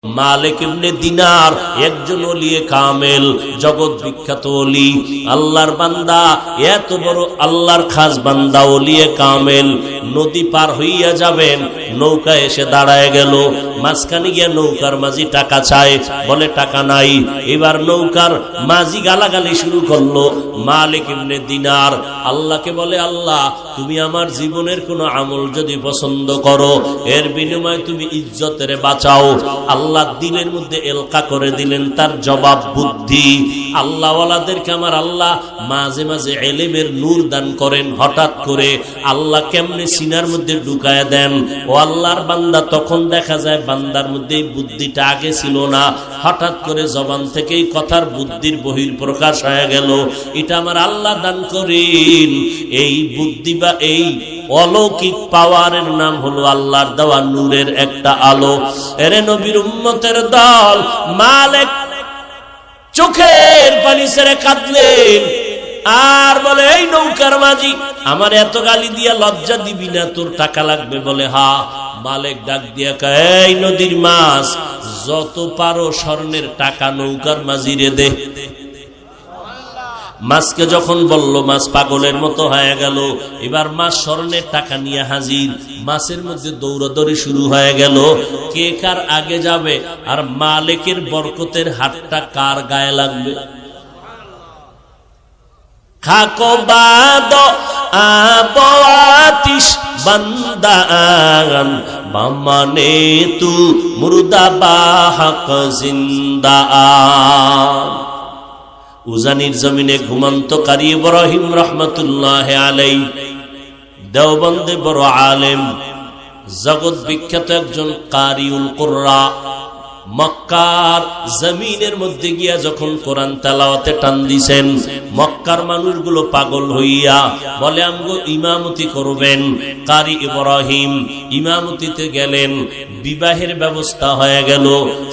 মালিক ইবনে দিনার একজন ওলিয়ে কামেল, জগৎ বিখ্যাত ওলি, আল্লাহর বান্দা, এত বড় আল্লাহর খাস বান্দা ওলিয়ে কামেল। নদী পার হইয়া যাবেন, নৌকা এসে দাঁড়ায় গেল, মাঝখানে গিয়ে নৌকার মাঝি টাকা চায়, বলে টাকা নাই। এবার নৌকার মাঝি গালাগালি শুরু করলো। মালিক ইবনে দিনার আল্লাহকে বলে, আল্লাহ তুমি আমার জীবনের কোন আমল যদি পছন্দ করো, এর বিনিময়ে তুমি ইজ্জতের বাঁচাও। আল্লাহ দিলের মধ্যে এলকা করে দিলেন তার জবাব বুদ্ধি। আল্লাহওয়ালাদেরকে আমার আল্লাহ মাঝে মাঝে এলেমের নূর দান করেন। হঠাৎ করে আল্লাহ কেমনে সিনার মধ্যে ঢুকায় দেন। ও আল্লাহর বান্দা, তখন দেখা যায় বান্দার মধ্যে এই বুদ্ধিটা আগে ছিল না, হঠাৎ করে জবান থেকেই কথার বুদ্ধির বহির প্রকাশ হয়ে গেল। এটা আমার আল্লাহ দান করেন। এই বুদ্ধি বা এই অলৌকিক পাওয়ারের নাম হলো আল্লাহর দেওয়া নূরের একটা আলো। এরে নবীর উম্মতের দল, মালিক চোখের পানি ছেড়ে কাঁদলেন আর বলে, এই নৌকার মাঝি, আমার এত গালি দিয়া লজ্জা দিবি না? তোর টাকা লাগবে? বলে হা। মালিক ডাক দিয়া কয়, এই নদীর মাছ, যত পারো স্বর্ণের টাকা নৌকার মাঝিরে দে। মাছকে যখন বলল, মাছ পাগলের মতো হয়ে গেল। এবার মাছ স্বর্ণের টাকা নিয়ে হাজির। মাছের মধ্যে দৌড়াদৌড়ি শুরু হয়ে গেল, কে কার আগে যাবে আর মালিকের বরকতের হাতটা কার গায়ে লাগবে। খাকো বাদ আবাতিশ বান্দান বামানে তু মুর্দা বাহক জিন্দা। উজানির জমিনে ঘুমন্ত কারি ইব্রাহিম রহমতুল্লাহ আলাইহি, দেওবন্দে বড় আলেম, জগৎ বিখ্যাত একজন কারিউল কুররা। মক্কার জমিনের মধ্যে গিয়া যখন কোরআন তেলাওয়াতে টান দিছেন, মক্কার মানুষগুলো পাগল হইয়া বলে, আমগো ইমামতি করবেন। কারি ইব্রাহিম ইমামতিতে গেলেন, বিবাহের ব্যবস্থা হয়ে গেল।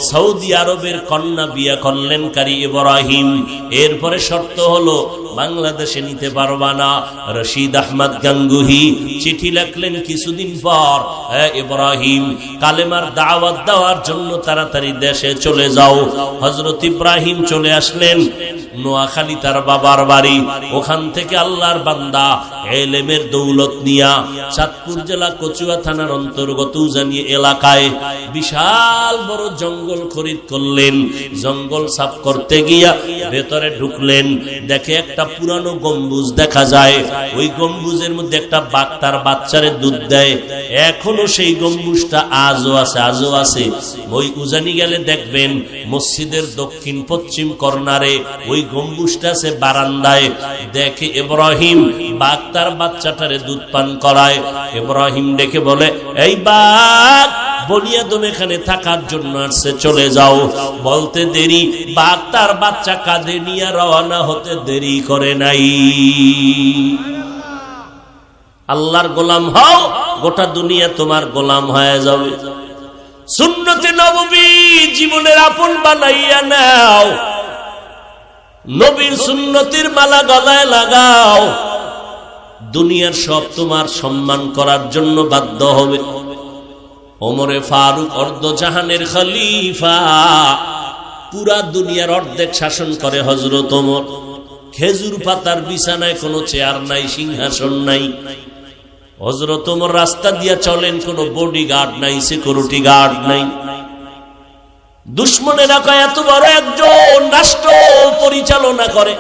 সৌদি আরবের কন্যা বিয়া করলেন কারি ইব্রাহিম। এরপরে শর্ত হলো, বাংলাদেশে নিতে পারবা না। রশিদ আহমদ গাঙ্গুহি চিঠি লিখলেন কিছুদিন পর, ইব্রাহিম কালেমার দাওয়াত দেওয়ার জন্য তাড়াতাড়ি দেশে চলে যাও। হযরত ইব্রাহিম চলে আসলেন নোয়াখালী, তার বাবার বাড়ি। ওখান থেকে আল্লাহর বান্দা এলেমের দৌলত নিয়া চাঁদপুর জেলা কচুয়া থানার অন্তর্গত উজানি এলাকায় বিশাল বড় জঙ্গল খরিদ করলেন। জঙ্গল সাফ করতে গিয়া ভেতরে ঢুকলেন, দেখে একটা পুরানো গম্বুজ দেখা যায়। ওই গম্বুজের মধ্যে একটা বাঘ তার বাচ্চারে দুধ দেয়। এখনো সেই গম্বুজটা আজও আছে। ওই উজানি গেলে দেখবেন মসজিদের দক্ষিণ পশ্চিম কর্নারে ওই গম্বুজটা আছে বারান্দায়। দেখে ইব্রাহিম বাঘ তার বাচ্চাটারে দুধ পান করায়। ইব্রাহিম দেখে বলে, এই বাঘ বনিয়াদম এখানে থাকার জন্য আসছে, চলে যাও। বলতে দেরি, বাঘ তার বাচ্চা কাঁধে নিয়ে রওনা হতে দেরি করে নাই। আল্লাহর গোলাম হও, গোটা দুনিয়া তোমার গোলাম হয়ে যাবে। সুন্নতে নববী জীবনের আপন বানাইয়া নাও, নবীর সুন্নতির মালা গলায় লাগাও। দুনিয়ার সব তোমার সম্মান করার জন্য বাধ্য হবে। ওমরে ফারুক অর্ধ জাহানের খলিফা, পুরা দুনিয়ার অর্ধেক শাসন করে হযরত ওমর। খেজুর পাতার বিছানায় কোনো চেয়ার নাই, সিংহাসন নাই। হযরত ওমর রাস্তা দিয়া চলেন, কোনো বডিগার্ড নাই, সিকিউরিটি গার্ড নাই। দুশ্মনেরা কয়, এত বড় একজন রাষ্ট্র পরিচালনা করে,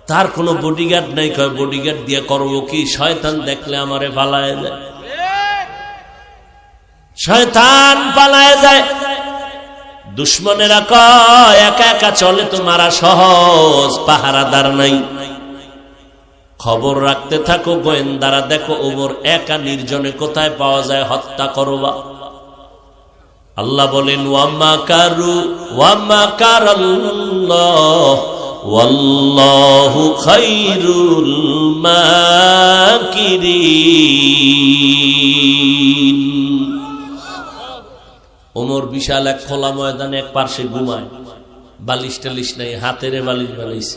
তার কোনো বডিগার্ড নাই। কয়, বডিগার্ড দিয়ে করবো কি? শয়তান দেখলে আমারে পালায় যায়, শয়তান পালায় যায়। দুশ্মনেরা কয়, একা একা চলে তো মারা সহজ, পাহারাদার নাই। খবর রাখতে থাকো, গোয়েন্দারা দেখো ওমর একা নির্জনে কোথায় পাওয়া যায়, হত্যা করবা। আল্লাহ বলেন, ওয়ামা কারু ওয়ামা কারাল্লাহ ওয়াল্লাহু খায়রুল মাকিরিন। ওমর বিশাল এক খোলা ময়দানে এক পার্শ্বে ঘুমায়, বালিশ টালিশ নাই, হাতের বালিশ বালিশ।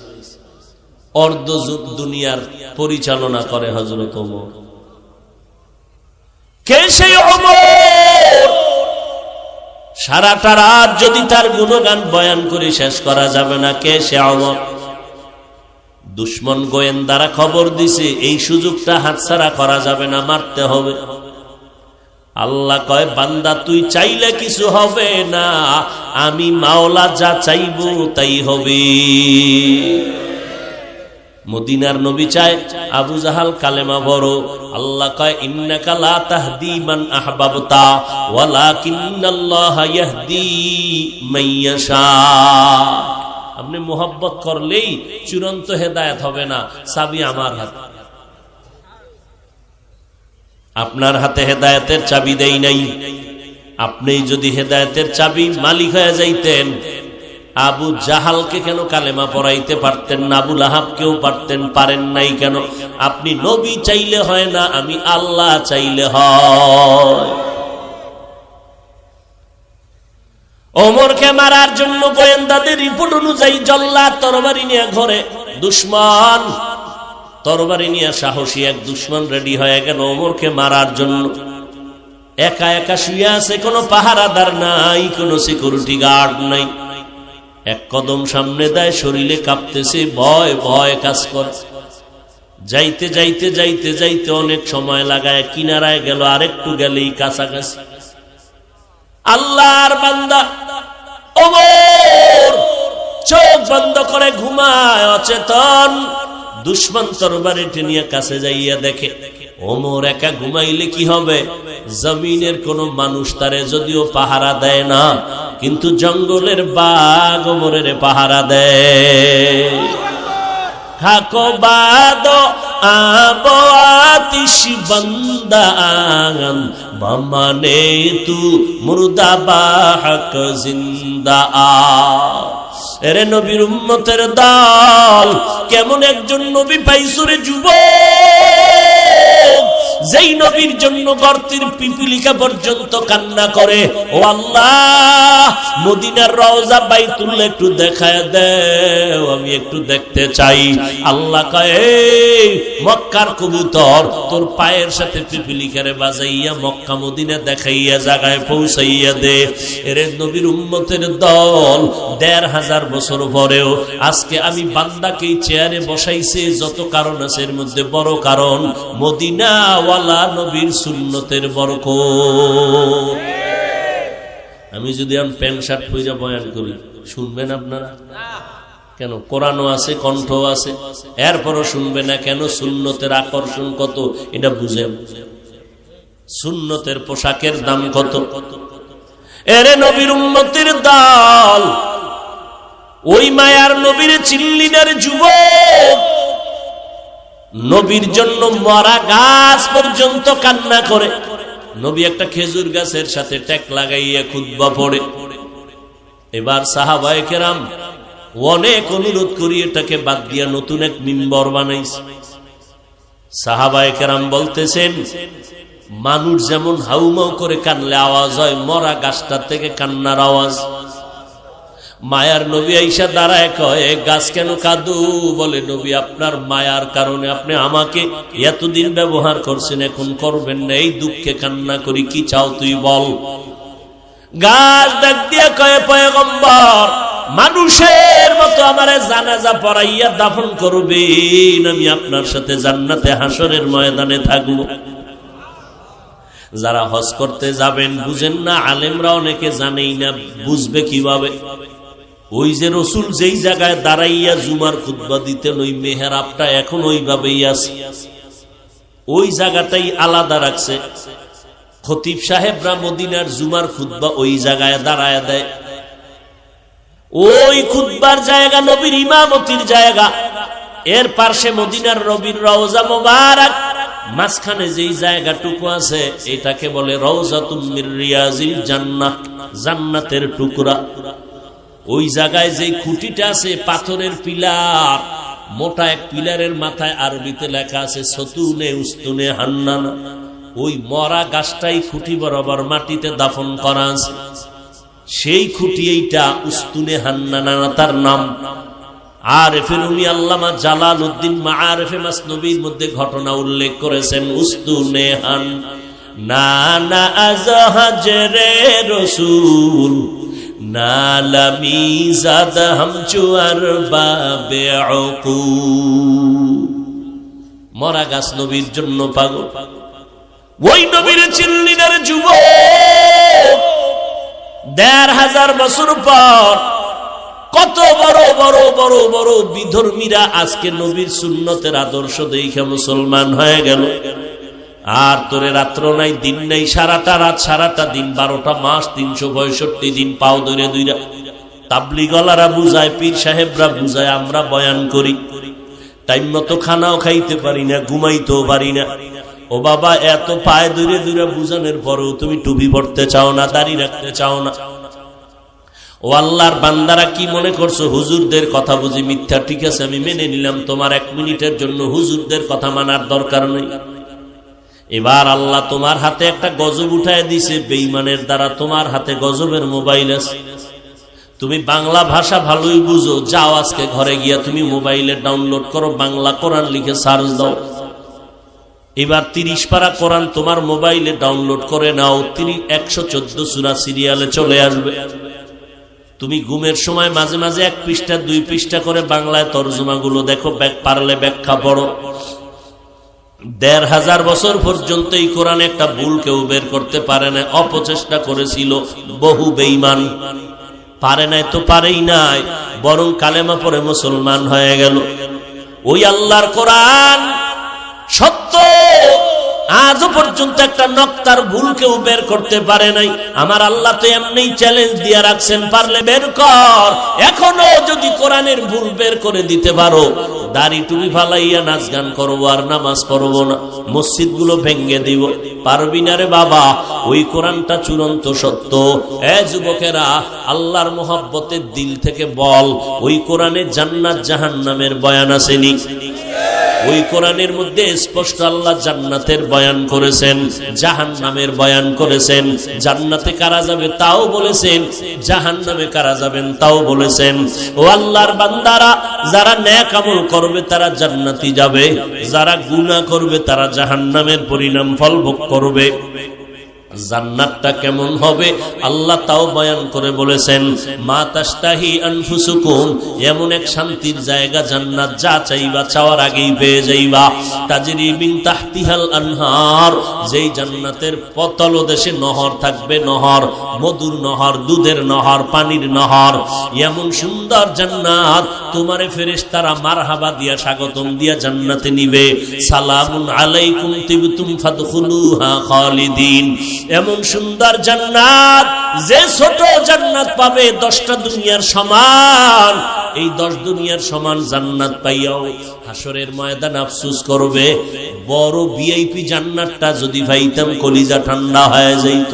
অর্ধ যুগ দুনিয়ার পরিচালনা করে হযরত ওমর। কে সেই ওমর? সারাটা রাত যদি তার গুণগান বয়ান করে শেষ করা যাবে না। কে সে? ওমর। দুশ্মন গোয়েন্দারা খবর দিছে এই সুযোগটা হাতছাড়া করা যাবে না, মারতে হবে। আল্লাহ কয়, বান্দা তুই চাইলে কিছু হবে না, আমি মাওলা যা চাইবো তাই হবে। মদিনার নবী চায় আবু জাহাল কালেমা বড়। আল্লাহ কয়, ইন্নাকা লা তাহদি মান আহবাবতা ওয়ালাকিন্নাল্লাহা ইয়াহদি মান ইয়াশা। আপনি মোহাব্বত করলেই চূড়ান্ত হেদায়েত হবে না, চাবি আমার হাতে। আপনার হাতে হেদায়েতের চাবি দেই নাই। আপনি যদি হেদায়েতের চাবি মালিক হয়ে যাইতেন, আবু জাহালকে কেন কালেমা পড়াইতে পারতেন না? আবু লাহাবকেও পারতেন, পারেন নাই কেন? আপনি নবী চাইলে হয় না, আমি আল্লাহ চাইলে হয়। ওমরকে মারার জন্য গোয়েন্দাদের রিপোর্ট অনুযায়ী জল্লাদ তরবারি নিয়ে ঘরে, দুশ্মন তরবারি নিয়ে সাহসী এক দুশ্মন রেডি হয়ে গেল ওমরকে মারার জন্য। একা একা শুয়ে আছে, কোনো পাহারাদার নাই, কোনো সিকিউরিটি গার্ড নাই। এক কদম সামনে দেয়, শরীরে কাঁপতেছে, ভয় ভয় কাজ করে। যাইতে যাইতে যাইতে যাইতে অনেক সময় লাগায় কিনারায় গেল, আরেকটু গেলেই কাছাকাছি। আল্লাহর বান্দা ওমর চোখ বন্ধ করে ঘুমায়, অচেতন। দুশ্মন তরবারিটি নিয়ে কাছে যাইয়া দেখে ওমর একা ঘুমাইলে কি হবে? জমিনের কোন মানুষ তারে যদিও পাহারা দেয় না, কিন্তু জঙ্গলের বাঘ ওমরের পাহারা দেয়। খাকো বাদ আবো আতিশ বন্দা আগন বামানে তু মুর্দা বাহক জিন্দা আ। এরে নবীর উম্মতের দল, কেমন একজন নবী পাইছো রে যুবক, যেই নবীর জন্য গর্তের পিপিলিকা পর্যন্ত কান্না করে। ও আল্লাহ, মদিনার রওজা বাইতুল্লাহ একটু দেখায় দেও, আমি একটু দেখতে চাই। আল্লাহ কয়, মক্কার কবুতর তোর পায়ের সাথে পিপিলিকারে বাজাইয়া মক্কা মদিনা দেখাইয়া জায়গায় পৌঁছাইয়া দে। এরে নবীর উম্মতের দল, ১৫০০ বছর পরেও আজকে আমি বান্দাকে চেয়ারে বসাইছে, যত কারণ আছে এর মধ্যে বড় কারণ মদিনা ওয়ালা নবীর সুন্নতের বরকত। আমি যদি আমি প্যান্ট শার্ট পরে বয়ান করি, শুনবেন আপনারা? কেন? কোরআনও আছে, কণ্ঠ আছে, এরপরও শুনবে না কেন? সুন্নতের আকর্ষণ কত এটা বুঝেন। সুন্নতের পোশাকের দাম কত? এরে নবীর উম্মতের দল, ওই মায়ার নবীর চিল্লিনার যুবক, নবীর জন্য মরা গাছ পর্যন্ত কান্না করে। নবী একটা খেজুর গাছের সাথে ট্যাক লাগাইয়া খুতবা পড়ে। এবার সাহাবায়ে কেরাম অনেক অনুরোধ করি এটাকে বাদ দিয়া নতুন এক মিম্বর বানাইছে। সাহাবায়ে কেরাম বলতেছেন, মানুষ যেমন হাউমাউ করে কানলে আওয়াজ হয়, মরা গাছটার থেকে কান্নার আওয়াজ। মায়ার নবী আইসা দাঁড়ায় কয়, গাছ কেন কাঁদু? বলে, নবী আপনার মায়ার কারণে আপনি আমাকে এতদিন ব্যবহার করছেন, এখন করবেন না, এই দুঃখে কান্না করি, কি চাও তুই বল। গাছ ডাক দিয়া কয়, পয়গম্বর, মানুষের মতো আমারে জানাজা পড়াইয়া দাফন করবেন, আমি আপনার সাথে জান্নাতে হাসরের ময়দানে থাকবো। যারা হজ করতে যাবেন বুঝেন না, আলেমরা অনেকে জানেই না, বুঝবে কিভাবে? ওই যে রসুল যেই জায়গায় দাঁড়াইয়া জুমার খুতবা দিতেন, ওই মেহরাবটা এখন ওইভাবেই আছে, ওই জায়গাটাই আলাদা রাখছে। খতিব সাহেবরা মদিনার জুমার খুতবা ওই জায়গায় দাঁড়ায় দেয়। ওই খুতবার জায়গা নবীর ইমামতির জায়গা, এর পাশে মদিনার নবীর রওজা মোবারক, মাঝখানে যেই জায়গাটুকু আছে এটাকে বলে রওজাতুম মির রিয়াজিল জান্নাহ, জান্নাতের টুকরা। ওই জায়গায় যে খুঁটিটা আছে পাথরের পিলার, মোটা এক পিলারের মাথায় আরবিতে লেখা আছে সতুনে উস্তুনে হান্নানা। ওই মরা গাছটাই খুঁটি বরাবর মাটিতে দাফন করা আছে, সেই খুঁটি এইটা উস্তুনে হান্নানা তার নাম। আরেফে রুমি আল্লামা জালালউদ্দিন মাআরিফে মাসনবীর মধ্যে ঘটনা উল্লেখ করেছেন, উস্তুনে হান নানা আজহাজরে রসুল নালা মিজাদ হামচুয়ার বাবে মরা গাছ নবীর জন্য পাগল। ওই নবীর চিল্লিদার যুবক ১৫০০ বছর পর কত বড় বড় বড় বড় বিধর্মীরা আজকে নবীর সুন্নতের আদর্শ দেখে মুসলমান হয়ে গেল। আর তোরে রাত্র নাই দিন নাই, সারাটা রাত সারাটা দিন, ১২টা মাস ৩৬৫ দিন পাও ধরে দুইরা তাবলিগলারা বুঝায়, পীর সাহেবরা বুঝায়, আমরা বয়ান করি, টাইম মতো খানাও খাইতে পারি না, ঘুমাইতেও পারি না। ও বাবা, এত পায়ে ধরে ধরে বুঝানোর পরেও তুমি টুপি পড়তে চাও না, দাড়ি রাখতে চাও না। ও আল্লাহর বান্দারা, কি মনে করছো হুজুরদের কথা বুঝি মিথ্যা? ঠিক আছে, আমি মেনে নিলাম, তোমার ১ মিনিটের জন্য হুজুরদের কথা মানার দরকার নেই। এবার আল্লাহ তোমার হাতে একটা গজব উঠায় দিছে বেঈমানের দ্বারা, তোমার হাতে গজবের মোবাইল আছে। তুমি বাংলা ভাষা ভালোই বুঝো, যাও আজকে ঘরে গিয়া তুমি মোবাইলে ডাউনলোড করো, বাংলা কোরআন লিখে সার্চ দাও। এবার ৩০ পারা কোরআন তোমার মোবাইলে ডাউনলোড করে নাও, ১১৪ সূরা সিরিয়ালে চলে আসবে। তুমি ঘুমের সময় মাঝে মাঝে ১ পৃষ্ঠা ২ পৃষ্ঠা করে বাংলায় তরজমাগুলো দেখো, পারলে ব্যাখ্যা পড়ো। ১৫০০ বছর পর্যন্ত এই কোরআন একটা ভুল কেউ বের করতে পারে না, অপচেষ্টা করেছিল বহু বেঈমান, পারে নাই তো পারেই নাই, বরং কালেমা পড়ে মুসলমান হয়ে গেল। ওই আল্লাহর কোরআন সত্য, আজও পর্যন্ত একটা নক্তার ভুল কেউ বের করতে পারে নাই। আমার আল্লাহ তো এমনি চ্যালেঞ্জ দিয়ে রাখছেন, পারলে বের কর। এখনো যদি কোরআনের ভুল বের করে দিতে পারো, দাড়ি টুপি ফালাইয়া নাচ গান করবো আর নামাজ পড়বো না, মসজিদ গুলো ভেঙ্গে দিব, পারবি না রে বাবা। ওই কোরআনটা চূড়ান্ত সত্য। এ যুবকেরা, আল্লাহর মোহাব্বতের দিল থেকে বল, ওই কোরআনে জান্নাত জাহান্নামের বয়ান আসেনি? ওই কোরআনের মধ্যে স্পষ্ট আল্লাহ জান্নাতের বয়ান করেছেন, জাহান্নামের বয়ান করেছেন। জান্নাতে কারা যাবে তাও বলেছেন, জাহান্নামে কারা যাবেন তাও বলেছেন। ও আল্লাহর বান্দারা, যারা নেক আমল করবে তারা জান্নাতি যাবে, যারা গুনাহ করবে তারা জাহান্নামের পরিণাম ফল ভোগ করবে। জান্নাতটা কেমন হবে আল্লাহ তাও বয়ান করে বলেছেন, মা তাশতাহি আনফুসুকুম, এমন এক শান্তির জায়গা জান্নাত, যা চাইবা চাওয়ার আগেই পেয়ে যাইবা। তাজরি মিন তাহতিহাল আনহার, যেই জান্নাতের তলদেশে নহর থাকবে, নহর, মধুর নহর, দুধের নহর, পানির নহর। এমন সুন্দর জান্নাত, তোমারে ফেরেশতারা মারহাবা দিয়া স্বাগতম দিয়া জান্নাতে নিবে। সালামুন আলাইকুম তিবতুম ফাদখুলুহা খালিদিন। এমন সুন্দর জান্নাত, যে ছোট জান্নাত পাবে 10টা দুনিয়ার সমান, এই 10 দুনিয়ার সমান জান্নাত পাইয়াও হাসরের ময়দান আফসোস করবে, বড় ভিআইপি জান্নাতটা যদি পাইতাম কলিজা ঠান্ডা হয়ে যাইত।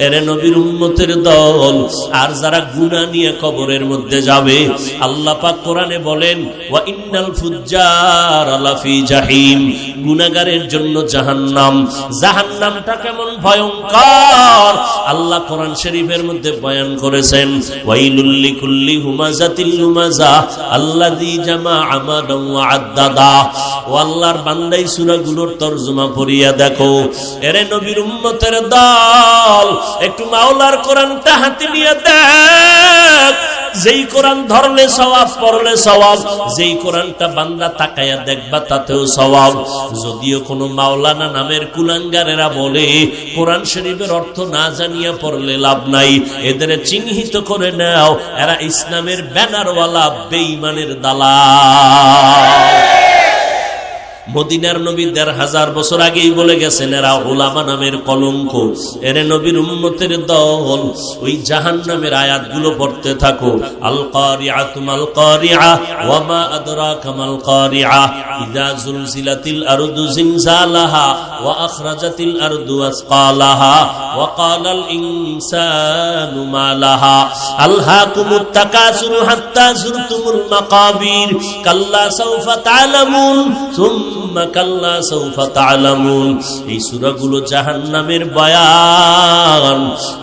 এরে নবীর উম্মতের দল, আর যারা গুনাহ নিয়ে কবরের মধ্যে যাবে, আল্লাহ পাক কোরআনে বলেন, ওয়া ইন্নাল ফুজ্জার লাফি জাহিম, গুনাহগারের জন্য জাহান্নাম। জাহান্নামটা কেমন ভয়ঙ্কর আল্লাহ কোরআন শরীফের মধ্যে বয়ান করেছেন। ওয়াইলুল লিকুল্লি হুমাযাতিল লুমাযা আল্লাযী জামাআ মালান ওয়া আদ্দাদা। ও আল্লাহর বান্দাই সূরাগুলোর তরজমা পড়িয়া দেখো। এরে নবীর উম্মতের দল, একটু মাওলার কোরআনটা হাতে নিয়ে দেখ। যেই কোরআন ধরলে সওয়াব, পড়লে সওয়াব। যেই কোরআনটা বান্দা তাকায়া দেখবা তাতেও সওয়াব। যদিও কোনো মাওলানা নামের কুলাঙ্গারেরা বলে কোরআন শরীফের অর্থ না জানিয়া পড়লে লাভ নাই, এদের চিহ্নিত করে নাও, এরা ইসলামের ব্যানারওয়ালা বেঈমানের দালাল। মদিনার নবী ১৫০০ বছর আগেই বলে গেছেন, এরা উলামা নামের কলঙ্ক। এরে নবীর উম্মতের দল, ওই জাহান্নামের আয়াতগুলো পড়তে থাকো। আল কারিআতু মাল কারিআ ওয়া মা আদরাকা মাল কারিআ ইযা যুলজিলাতিল আরদু জিলজালাহা ওয়া আখরাজাতিল আরদু আসকালাহা ওয়া ক্বালাল ইনসানু মা লাহা আলহাকুমুত তাকাসুরু হাত্তা যুরতুমুল মাকাবির কাল্লা সাওফা তা'লামুন সুম্মা কাল্লা সাউফা তা'লামুন। এই সূরাগুলো জাহান্নামের বয়ান।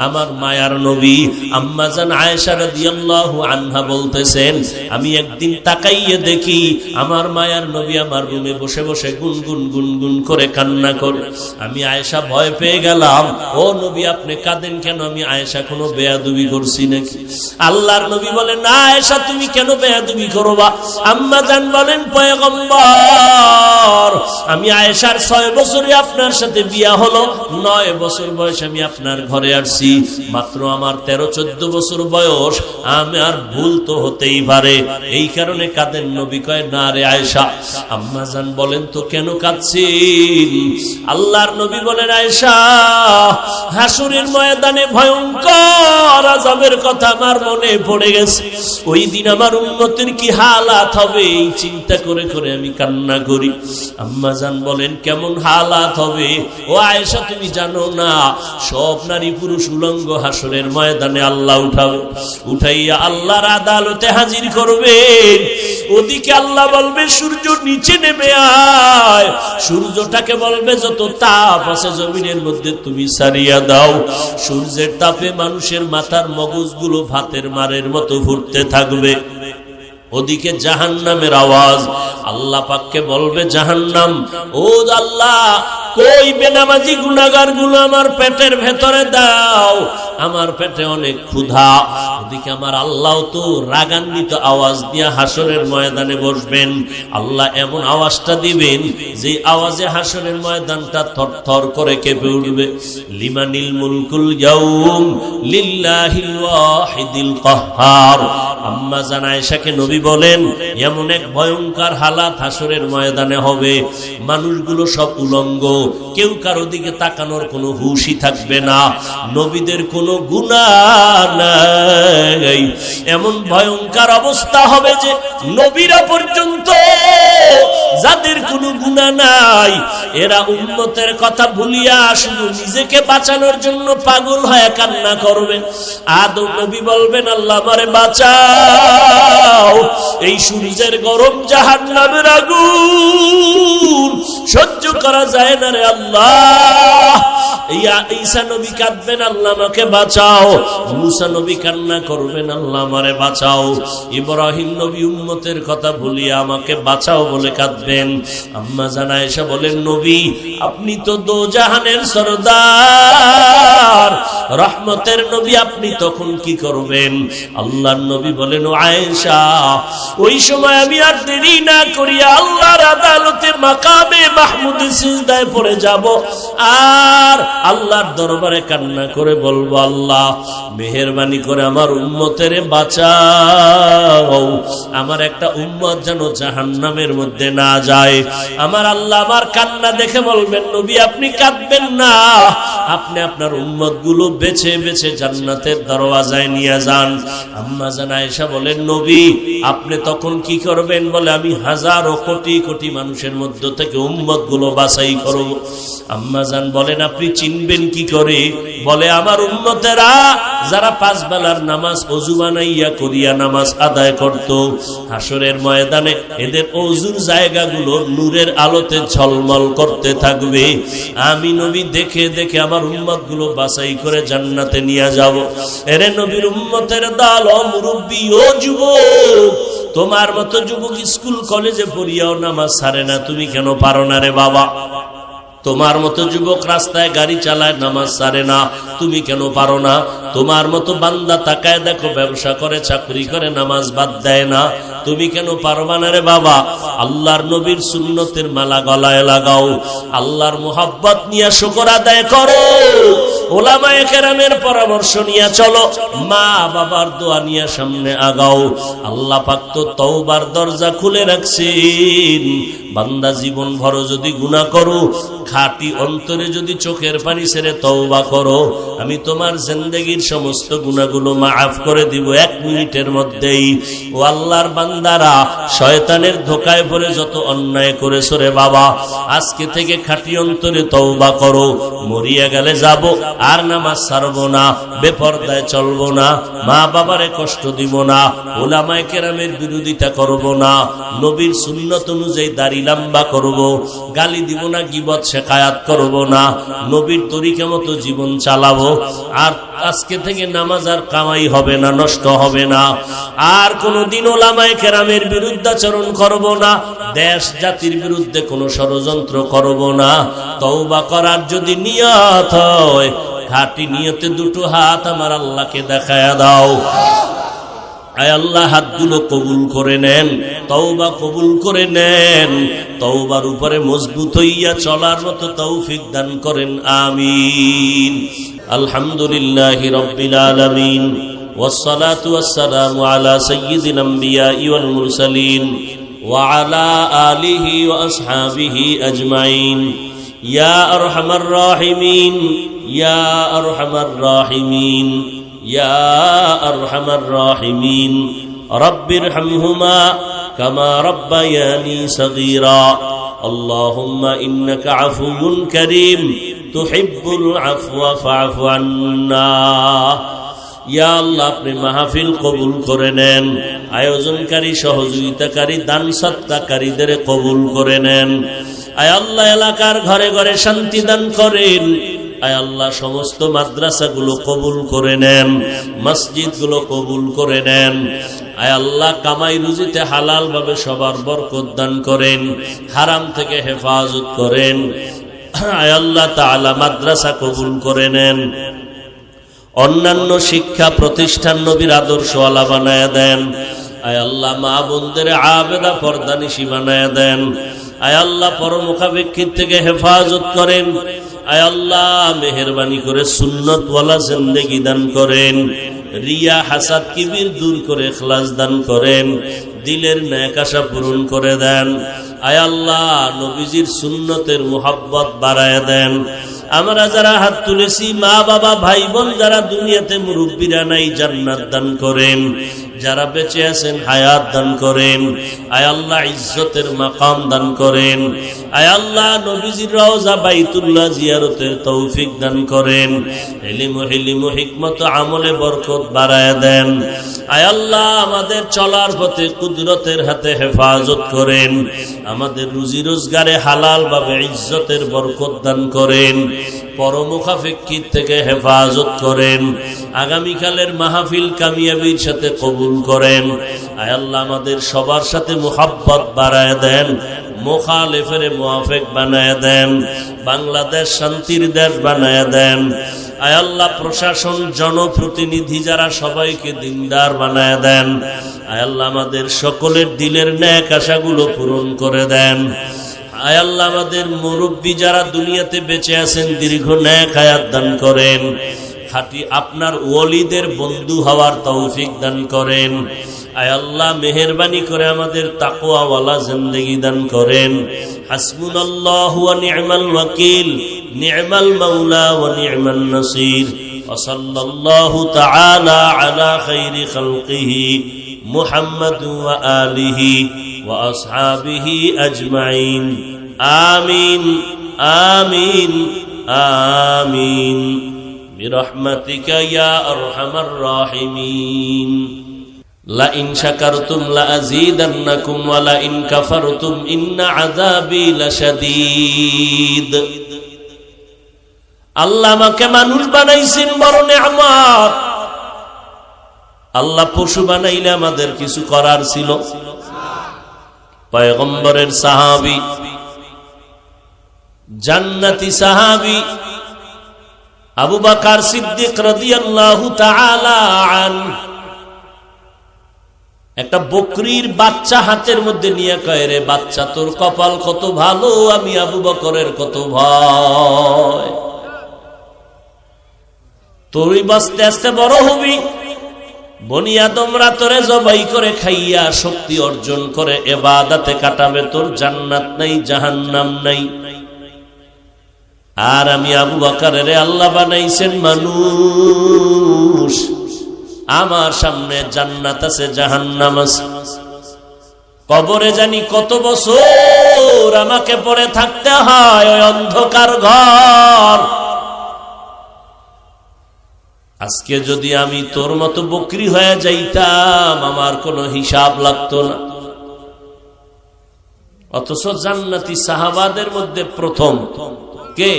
আমার মায়ার নবী আম্মা জান আয়েশা রাদিয়াল্লাহু আনহা বলতেছেন, আমি একদিন তাকাইয়ে দেখি আমার মায়ার নবী আমার রুমে বসে বসে গুনগুন গুনগুন করে কান্না করে। আমি আয়েশা ভয় পেয়ে গেলাম, ও নবী আপনি কাঁদেন কেন? আমি আয়েশা কোনো বেয়াদবি করছি নাকি? আল্লাহর নবী বলেন, না আয়েশা তুমি কেন বেয়াদবি করবা? আম্মা জান বলেন, পয়গম্বর আমি আয়েশার 6 বছরে আপনার সাথে বিয়া হলো, 9 বছর বয়স আমি আপনার ঘরে আসছি, মাত্র আমার 13-14 বছর বয়স, আমার ভুল তো হতেই পারে, এই কারণে কাঁদেন। নবী কয়, না রে আয়েশা। আম্মা জান বলেন, তো কেন কাঁদছেন? আল্লাহর নবী বলেন, আয়েশা হাসরের ময়দানে ভয়ঙ্কর আযাবের কথা আমার মনে পড়ে গেছে। ওই দিন আমার উম্মতের কি হালাত হবে এই চিন্তা করে করে আমি কান্না করি। আম্মা জান বলেন, কেমন হালাত হবে? ও আয়েশা তুমি জানো না, সব নারী পুরুষ উলঙ্গ হাসরের ময়দানে আল্লাহ উঠাবে, উঠাইয়া আল্লাহর আদালতে হাজির করবে। ওদিকে আল্লাহ বলবে, সূর্য নিচে নেমে আয়। সূর্যটাকে বলবে, যত তাপ আছে জমিনের মধ্যে তুমি সারিয়া দাও। সূর্যের তাপে মানুষের মাথার মগজগুলো ভাতের মারের মতো ফুটতে থাকবে। ওদিকে জাহান্নামের আওয়াজ। আল্লাহ পাককে বলবে জাহান্নাম, ও আল্লাহ কই বেনামাজি গুনাহগার গুলো আমার পেটের ভেতরে দাও, আমার পেটে অনেক ক্ষুধা। ওদিকে আমার আল্লাহ তো রাগান্বিত আওয়াজ দিয়ে হাসরের ময়দানে বসবেন। আল্লাহ এমন আওয়াজটা দিবেন যে আওয়াজে হাসরের ময়দানটা থরথর করে কেঁপে উঠবে। লিমানিল মুলকুল ইয়াউম লিল্লাহিল ওয়াহিদিল কাহ্হার। আম্মা জান আয়েশাকে নবী বলেন, এমন এক ভয়ঙ্কর হালাত হাসরের ময়দানে হবে, মানুষগুলো সব উলঙ্গ, কেউ কারো দিকে তাকানোর কোনো হুঁশই থাকবে না, নবীদের কোনো গুনাহ নাই। এমন ভয়ঙ্কর অবস্থা হবে যে নবীরা পর্যন্ত যাদের কোনো গুনাহ নাই, এরা উম্মতের কথা ভুলিয়া শুধু নিজেকে বাঁচানোর জন্য পাগল হয়ে কান্না করবে। আদম নবী বলবেন, আল্লাহ আমারে বাঁচাও, এই সূর্যের গরম জাহান্নামের আগুন সহ্য করা যায় না রে আল্লাহ। ঈসা নবী কাঁদবেন, আল্লাহ আমাকে বাঁচাও। মুসা নবী কান্না করবেন, আল্লাহ আমারে বাঁচাও। ইব্রাহিম নবী উম্মতের কথা ভুলিয়া আমাকে বাঁচাও বলে কাঁদবেন। আম্মা জান আয়েশা বলেন, নবী আপনি তো দোজাহানের সরদার, রহমতের নবী, আপনি তখন কি করবেন? আল্লাহর নবী বলেন, ও আয়েশা ওই সময় আমি আর দেরি না করিয়া আল্লাহর আদালতে মাকামে মাহমুদে সিজদায় পড়ে যাব, আর আল্লাহর দরবারে কান্না করে বলবো, আল্লাহ মেহেরবানি করে আমার উম্মতের বাঁচাও, আমার একটা উম্মত যেন জাহান্নামের মধ্যে না যায়। আমার আল্লাহ আমার কান্না দেখে বলবেন, নবী আপনি কাঁদবেন না, আপনি আপনার উম্মত গুলো বেছে বেছে জান্নাতের দরওয়াজায় নিয়ে যান। আম্মা জান আয়েশা বলেন, নবী আপনি তখন কি করবেন? বলে, আমি হাজারো কোটি কোটি মানুষের মধ্য থেকে উম্মত গুলো বাছাই করব। আম্মা জান বলেন, আপনি চিনবেন কি করে? বলে, আমার উম্মতেরা যারা 5 বেলার নামাজ ওযু বানাইয়া করিয়া নামাজ আদায় করত, হাসরের ময়দানে এদের ওযুর জায়গাগুলো নূরের আলোতে ঝলমল করতে থাকবে। আমি নবী দেখে দেখে আমার উম্মত গুলো বাছাই করে জান্নাতে নিয়ে যাব। এরে নবীর উম্মতের দল, ও মুরব্বী, ও যুবক, তোমার মতো যুবক স্কুল কলেজে পড়িয়াও নামাজ ছাড়ে না, তুমি কেন পারো না রে বাবা? তোমার মতো যুবক রাস্তায় গাড়ি চালায়, নামাজ ছাড়ে না, তুমি কেন পারো না? তোমার মতো বান্দা তাকায় দেখো, ব্যবসা করে, চাকরি করে, নামাজ বাদ দেয় না, তুমি কেন পারবা না রে বাবা? আল্লাহর নবীর সুন্নতের মালা গলায় লাগাও, আল্লাহর মুহাব্বত নিয়ে শুকর আদায় করো, ওলামায়ে কেরামের পরামর্শ নিয়ে চলো, মা বাবার দোয়া নিয়ে সামনে আগাও। আল্লাহ পাক তো তওবার দরজা খুলে রাখছেন। বান্দা জীবন ভর যদি গুনাহ করো, খাঁটি অন্তরে যদি চোখের পানি ছেড়ে তওবা করো, আমি তোমার জিন্দেগীর সমস্ত গুনাহগুলো মাফ করে দিব 1 মিনিটের মধ্যেই। ও আল্লাহর বান্দারা, শয়তানের ধোকায় পড়ে যত অন্যায় করেছো রে বাবা, আজকে থেকে খাঁটি অন্তরে তওবা করো। মরিয়া গেলে যাব, আর নামাজ ছাড়বো না, বেপরদায় চলবো না, মা বাবারে কষ্ট দিব না, ওলামায়ে কেরামের বিরোধিতা করব না, নবীর সুন্নত অনুযায়ী দাড়ি লম্বা করব, গালি দিব না, গীবত শেখায়াত করব না, নবীর তরিকা মতো জীবন চালাবো। আর আজকে থেকে নামাজ আর কামাই হবে না, নষ্ট হবে না। আর কোনদিন ওলামায়ে কেরামের বিরুদ্ধাচরণ করব না, দেশ জাতির বিরুদ্ধে কোনো ষড়যন্ত্র করব না। তওবা করার যদি নিয়ত হয়, খাঁটি নিয়তে দুটো হাত আমার আল্লাহকে দেখায়া দাও। আয় আল্লাহ, হাতগুলো কবুল করে নেন, তওবা কবুল করে নেন, তওবার উপরে মজবুত হইয়া চলার মতো তৌফিক দান করেন, আমিন। আলহামদুলিল্লাহি রাব্বিল আলামিন, ওয়াসসালাতু ওয়াসসালামু আলা সাইয়্যিদিল আমবিয়াই ওয়াল মুরসালিন ওয়া আলা আলিহি ওয়া আসহাবিহি আজমাইন। ইয়া আরহামার রাহিমিন, ইয়া আরহামার রাহিমিন, ইয়া আরহামার রাহিমিন। রব্বিরহামহুমা কামা রাব্বায়ানি সগীরা। আল্লাহুম্মা ইন্নাকা আফুউন কারীম তুহিব্বুল আফওয়া ফা'ফু আন্না। ইয়া আল্লাহ, আপনি মাহফিল কবুল করে নেন, আয়োজনকারী, সহযোগিতাকারী, দান সৎকারীদের কবুল করে নেন। আয় আল্লাহ, এলাকার ঘরে ঘরে শান্তি দান করেন। আয় আল্লাহ, সমস্ত মাদ্রাসাগুলো কবুল করে নেন, মসজিদগুলো কবুল করে নেন। আয় আল্লাহ, কামাই রুজিতে হালাল ভাবে সবার বরকত দান করেন, হারাম থেকে হেফাজত করেন। আয় আল্লাহ তাআলা, মাদ্রাসা কবুল করে নেন, অন্যান্য শিক্ষা প্রতিষ্ঠান নবীর আদর্শওয়ালা বানায় দেন। আয় আল্লাহ, মা বোনদের আবেদা পর্দানিশী বানায় দেন। আয় আল্লাহ, পরমুখাপেক্ষিত থেকে হেফাজত করেন। আয় আল্লাহ, মেহেরবানি করে সুন্নতওয়ালা জিন্দেগি দান করেন, রিয়া হাসাদ কিবির দূর করে ইখলাস দান করেন, দিলের নেক আশা পূরণ করে দেন। আয় আল্লাহ, নবীজির সুন্নতের মুহাব্বত বাড়ায় দেন। আমরা যারা হাত তুলেছি, মা বাবা ভাই বোন যারা দুনিয়াতে, মুরব্বীরা নাই, জান্নাত দান করেন। যারা বেঁচে আছেন হায়াত দান করেন। আয় আল্লাহ, ইজ্জতের মাকাম দান করেন। আয় আল্লাহ, নবীজির রওজা বাইতুল্লাহ জিয়ারতের তৌফিক দান করেন। ইলম ও হিকমত আমলে বরকত বাড়ায় দেন। আয় আল্লাহ, আমাদের চলার পথে কুদরতের হাতে হেফাজত করেন। আমাদের রুজি রোজগারে হালাল ভাবে ইজ্জতের বরকত দান করেন, পরমুখাপেক্ষিত থেকে হেফাজত করেন। আগামীকালের মাহফিল কামিয়াবির সাথে কবুল করেন। আয় আল্লাহ, আমাদের সবার সাথে মুহাব্বত বাড়ায় দেন, মুখালিফের মুওয়াফিক বানায় দেন, বাংলাদেশ শান্তির দেশ বানায় দেন। আয় আল্লাহ, প্রশাসন, জনপ্রতিনিধি যারা, সবাইকে দিনদার বানায় দেন। আয় আল্লাহ, আমাদের সকলের দিলের নেক আশাগুলো পূরণ করে দেন। আয় আল্লাহ, আমাদের মুরব্বী যারা দুনিয়াতে বেঁচে আছেন, দীর্ঘ নেক হায়াত দান করেন। খাঁটি আপনার ওয়ালিদের বন্ধু হওয়ার তৌফিক দান করেন। আয় আল্লাহ, মেহেরবানি করে আমাদের তাকওয়াওয়ালা জিন্দেগি দান করেন। হাসবুনাল্লাহু ওয়া নি'মাল ওয়াকিল, নি'মাল মাওলা ওয়া নি'মান নাসির। ওয়া সাল্লাল্লাহু তাআলা আলা খাইরি খালকিহি মুহাম্মাদ ওয়া আলিহি ওয়া আসহাবিহি আজমাইন। আমিন আমিন আমিন বিরহমাতিকা ইয়া আরহামার রাহিমিন। লা ইন শাকারতুম লা আযীদান্নাকুম ওয়া লা ইন কাফারতুম ইন্না আযাবি লাশাদীদ। আল্লাহ আমাকে মানুষ বানাইছেন, বড় নেয়ামত। আল্লাহ পশু বানাইলে আমাদের কিছু করার ছিল? পয়গম্বরের সাহাবী, জান্নাতি সাহাবী আবু বকর সিদ্দিক রাদিয়াল্লাহু তাআলা আনহু একটা বকরির বাচ্চা হাতের মধ্যে নিয়ে কয়, রে বাচ্চা, তোর কপাল কত ভালো, আমি আবু বকরের কত ভয়। তুই বাঁচতে আস্তে বড় হবি, বনি আদমরা তোরে জবাই করে খাইয়া শক্তি অর্জন করে ইবাদতে কাটাবে, তোর জান্নাত নাই, জাহান্নাম নাই। আর আমি আবু বকরের আল্লাহ বানাইছেন মানুষ, আমার সামনে জান্নাত আছে, জাহান্নাম আছে। কবরে জানি কত বছর আমাকে পড়ে থাকতে হয় ওই অন্ধকার ঘর। আজকে যদি আমি তোর মতো বকরি হয়ে যাইতাম, আমার কোনো হিসাব লাগতো না। অথচ জান্নাতি সাহাবাদের মধ্যে প্রথম কে?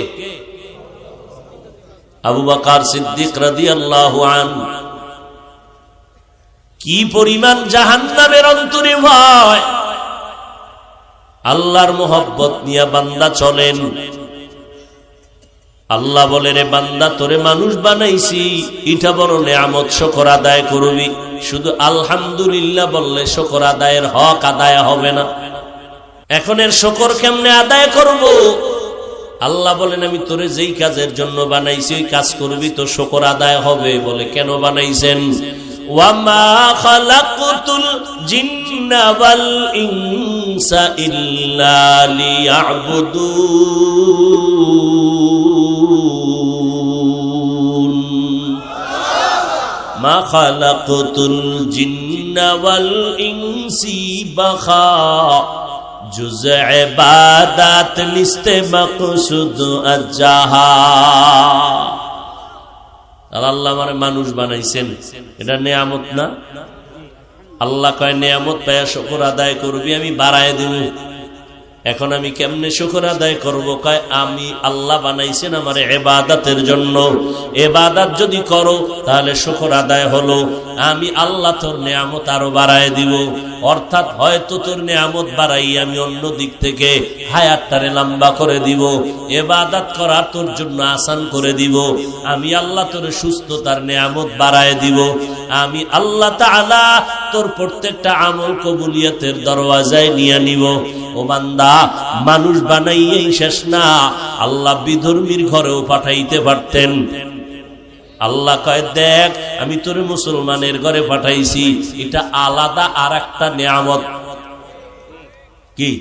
আবু বকর সিদ্দিক রাদিয়াল্লাহু আনহু। কি পরিমাণ জাহান্নামের অন্তরে ভয়! আল্লাহর মোহব্বত নিয়ে বান্দা চলেন। আল্লাহ বলে, রে বান্দা, তোরে মানুষ বানাইছি, এটা বড় নেয়ামত, শুকর আদায় করবি। শুধু আলহামদুলিল্লাহ বললে শুকর আদায়ের হক আদায় হবে না। এখন এর শুকর কেমনে আদায় করব? আল্লাহ বলেন, আমি তোরে যেই কাজের জন্য বানাইছি ওই কাজ করবি তো শুকর আদায় হবে। বলে, কেন বানাইছেন? ওয়ামা খালাকতুল জিন্না ওয়াল ইনসা ইল্লা লিয়াবুদুন। মা খালাকতুল জিন্না ওয়াল ইনসি বাখা জুজ ইবাদত লিস্তে মাকসুদ আজাহা। আল্লাহ মানে মানুষ বানাইছেন, এটা নেয়ামত না? আল্লাহ কয়, নেয়ামত পায়া শুকর আদায় করবি, আমি বাড়ায় দিব। এখন আমি কেমনে শুকর আদায় করব? কয়, আমি আল্লাহ বানাইছেন আমার ইবাদতের জন্য। ইবাদত যদি করো তাহলে শুকর আদায় হলো। আমি আল্লাহ তোর নেয়ামত আরো বাড়ায় দিব। অর্থাৎ হয়তো তোর নেয়ামত বাড়াই আমি অন্য দিক থেকে হায়াতটারে লম্বা করে দিব, ইবাদত করা তোর জন্য আসান করে দিব। আমি আল্লাহ তোর সুস্থতার নেয়ামত বাড়ায় দিব। আমি আল্লাহ তাআলা তোর প্রত্যেকটা আমল কবুলিয়তের দরওয়াজায় নিয়ে নিব। ও বান্দা, মানুষ বানাইয়েই শেষ না, আল্লাহ বিধর্মীর ঘরেও পাঠাইতে পারতেন। আল্লাহ কয়, দেখ আমি তোরে মুসলমানের ঘরে পাঠাইছি, এটা আলাদা আর একটা নেয়ামত। কি?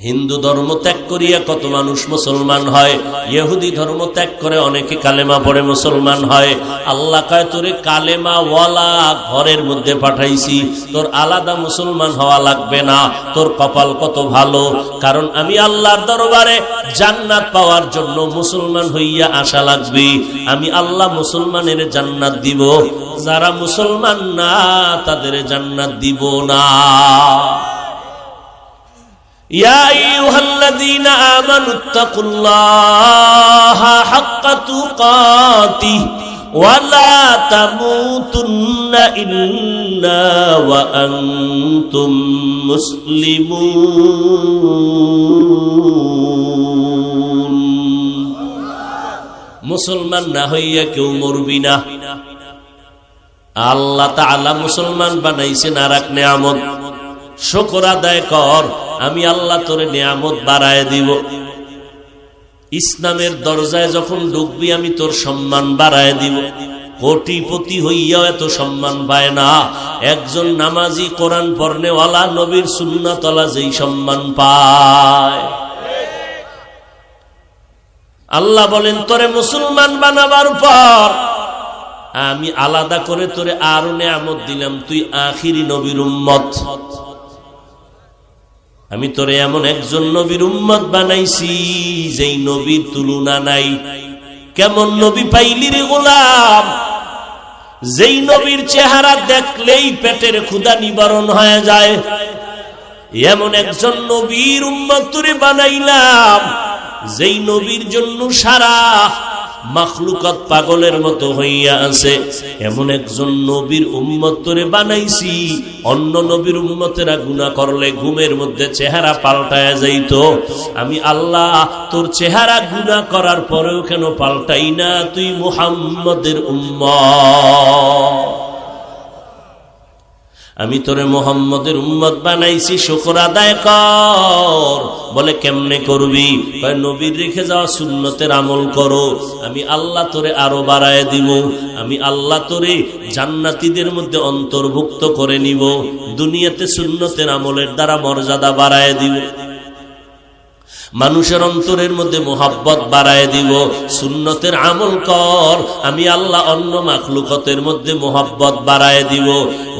হিন্দু ধর্ম ত্যাগ করিয়া কত মানুষ মুসলমান হয়, ইহুদি ধর্ম ত্যাগ করে অনেকে কালেমা পড়ে মুসলমান হয়। আল্লাহ কয়, তোরে কালেমা ওয়ালা ঘরের মধ্যে পাঠাইছি, তোর আলাদা মুসলমান হওয়া লাগবে না। তোর কপাল কত ভালো, কারণ আমি আল্লাহর দরবারে জান্নাত পাওয়ার জন্য মুসলমান হইয়া আসা লাগবে। আমি আল্লাহ মুসলমানের জান্নাত দিব, যারা মুসলমান না তাদের জান্নাত দিব না। يا أيها الذين آمنوا اتقوا الله حق تقاته ولا تموتن إلا وأنتم مسلمون। মুসলমান না হইয়া কেউ মরবি না। আল্লাহ তাআলা মুসলমান বানাইছেন আর এক নেয়ামত। শুকর আদায় কর, আমি আল্লাহ তোরে নিয়ামত বাড়ায় দিব। ইসলামের দরজায় যখন ঢুকবি আমি তোর সম্মান বাড়ায় দিব। কোটিপতি হইয়াও এত সম্মান পায় না একজন নামাজি কোরআন পড়নেওয়ালা নবীর সুন্নাতওয়ালা যেই সম্মান পায়। আল্লাহ বলেন, তোরে মুসলমান বানাবার পর আমি আলাদা করে তোরে আরো নিয়ামত দিলাম, তুই আখিরি নবীর উম্মত। আমি তোরে এমন একজন নবীর উম্মত বানাইছি যেই নবীর তুলনা নাই। কেমন নবী পাইলি রে গোলাম? যেই নবীর চেহারা দেখলেই পেটের ক্ষুধা নিবারণ হয়ে যায়, এমন একজন নবীর উম্মত তোরে বানাইলাম যেই নবীর জন্য সারা মাখলুকাত পাগলের মতো হইয়া আছে। এমন একজন নবীর উম্মত তোরে বানাইছি, অন্য নবীর উম্মতেরা গুনাহ করলে ঘুমের মধ্যে চেহারা পাল্টায়া যাইত। আমি আল্লাহ তোর চেহারা গুনাহ করার পরেও কেন পাল্টাই না? তুই মুহাম্মদের উম্মত। আমি তোরে মুহাম্মদের উম্মত বানাইছি, শুকর আদায় কর। বলে, কেমনে করবি? নবীর রেখে যাওয়া সুন্নতের আমল করো, আমি আল্লাহ তোরে আরো বাড়ায় দিব। আমি আল্লাহ তোরে জান্নাতীদের মধ্যে অন্তর্ভুক্ত করে নিব। দুনিয়াতে সুন্নতের আমলের দ্বারা মর্যাদা বাড়ায় দিব। মানুষের অন্তরের মধ্যে মোহাব্বত বাড়ায় দিব। সুন্নতের আমল কর, আমি আল্লাহ অন্য মাখলুকতের মধ্যে মোহাব্বত বাড়ায় দিব।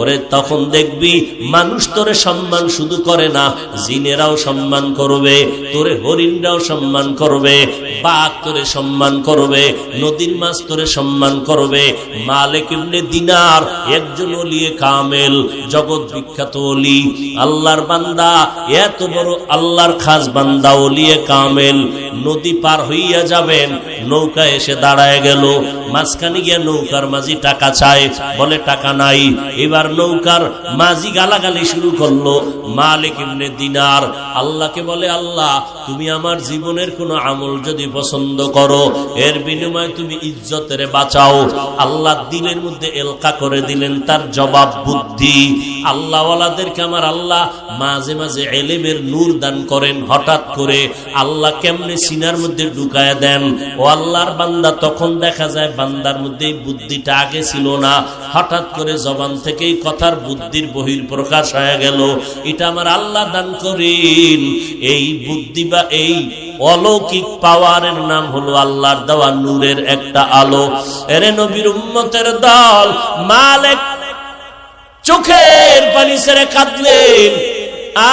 ওরে তখন দেখবি মানুষ তোরে সম্মান শুধু করে না, জিনেরাও সম্মান করবে, তোরে হরিণরাও সম্মান করবে, বাঘ তোরে সম্মান করবে, নদীর মাছ তোরে সম্মান করবে। মালিক ইবনে দিনার একজন ওলিয়ে কামেল, জগৎ বিখ্যাত ওলি, আল্লাহর বান্দা, এত বড় আল্লাহর খাস বান্দা ওলিয়ে কামেল, নদী পার হইয়া যাবেন, নৌকা এসে দাঁড়ায় গেল, মাঝখানে গিয়ে নৌকার মাঝি টাকা চায়, বলে টাকা নাই। এবার নৌকার মাঝি গালাগালি শুরু করলো। মালিক ইবনে দিনার আল্লাহকে বলে, আল্লাহ তুমি আমার জীবনের কোন আমল যদি পছন্দ করো, এর বিনিময়ে তুমি ইজ্জতের বাঁচাও। আল্লাহ দিলের মধ্যে এলকা করে দিলেন তার জবাব বুদ্ধি। আল্লাহওয়ালাদেরকে আমার আল্লাহ মাঝে মাঝে এলেমের নূর দান করেন। হঠাৎ করে আল্লাহ কেমনে সিনার মধ্যে ঢুকায় দেন, ও আল্লাহর বান্দা তখন দেখা যায় বান্দার মধ্যে বুদ্ধিটা আগে ছিল না, হঠাৎ করে জবান থেকেই কথার বুদ্ধির বহির প্রকাশ হয়ে গেল। এটা আমার আল্লাহ দান করেন। এই বুদ্ধি বা এই অলৌকিক পাওয়ারের নাম হলো আল্লাহর দেওয়া নূরের একটা আলো। এরে নবীর উম্মতের দল, মালিক চোখের পানি ছেড়ে কাঁদলেন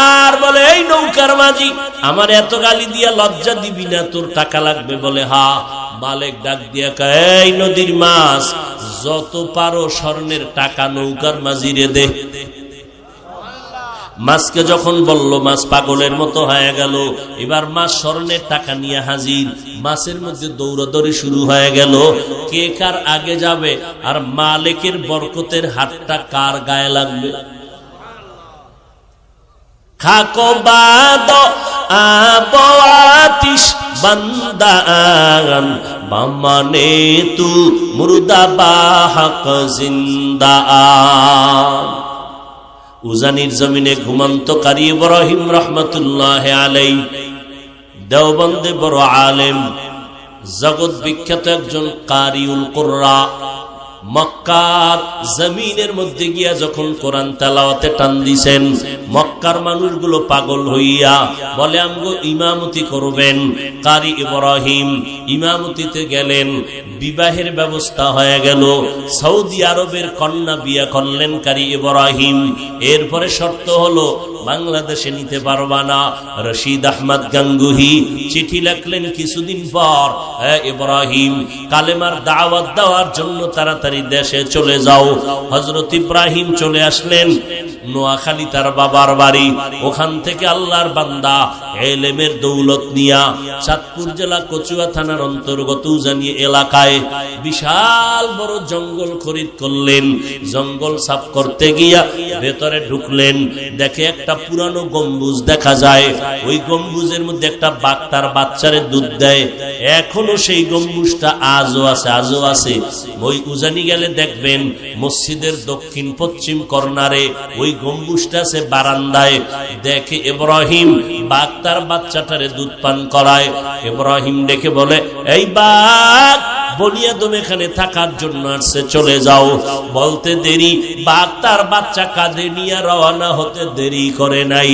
আর বলে, এই নৌকার মাঝি আমার এত গালি দিয়া লজ্জা দিবি না, তোর টাকা লাগবে? বলে হা। মালিক ডাক দিয়া কয়, এই নদীর মাছ, যত পারো স্বর্ণের টাকা নৌকার মাঝিরে দে। মাছকে যখন বলল, মাছ পাগলের মতো হয়ে গেল। এবার মাছ স্বর্ণের টাকা নিয়ে হাজির, মাছের মধ্যে দৌড়াদৌড়ি শুরু হয়ে গেল, কে কার আগে যাবে আর মালিকের বরকতের হাতটা কার গায়ে লাগবে। খাকো বাদ আবাতিশ বান্দান বামানে তু মুর্দা বাহক জিন্দা। উজানির জমিনে ঘুমন্ত কারি ইব্রাহিম রহমতুল্লাহ আলাইহি, দেওবন্দে বড় আলেম, জগৎ বিখ্যাত একজন কারিউল কুররা, মক্কার জমিনের মধ্যে গিয়া যখন কোরআন তেলাওয়াতে টান দিছেন, মক্কার মানুষগুলো পাগল হইয়া বলে, আমগো ইমামতি করবেন। কারি ইব্রাহিম ইমামতিতে গেলেন, বিবাহের ব্যবস্থা হয়ে গেল। সৌদি আরবের কন্যা বিয়া করলেন কারি ইব্রাহিম। এরপরে শর্ত হলো, বাংলাদেশে নিতে পারবা না। রশিদ আহমদ গাঙ্গুহি চিঠি লিখলেন কিছুদিন পর, ইব্রাহিম কালেমার দাওয়াত দেওয়ার জন্য তাড়াতাড়ি দেশে চলে যাও। হযরত ইব্রাহিম চলে আসলেন নোয়াখালী, তার বাবার বাড়ি। ওখান থেকে আল্লাহর বান্দা ইলমের দৌলত নিয়া চাঁদপুর জেলা কচুয়া থানার অন্তর্গত উজানি এলাকায় বিশাল বড় জঙ্গল খরিদ করলেন। জঙ্গল সাফ করতে গিয়া ভেতরে ঢুকলেন, দেখে একটা পুরানো গম্বুজ দেখা যায়। ওই গম্বুজের মধ্যে একটা বাঘ তার বাচ্চারে দুধ দেয়। এখনো সেই গম্বুজটা আজও আছে। ওই উজানি গেলে দেখবেন মসজিদের দক্ষিণ পশ্চিম কর্নারে ওই গম্বুজটা আছে বারান্দায়। দেখে ইব্রাহিম বাঘ তার বাচ্চাটারে দুধ পান করায়। ইব্রাহিম দেখে বলে, এই বাঘ বনিয়াদম এখানে থাকার জন্য আসছে, চলে যাও। বলতে দেরি, বাঘ তার বাচ্চা কাঁধে নিয়ে রওনা হতে দেরি করে নাই।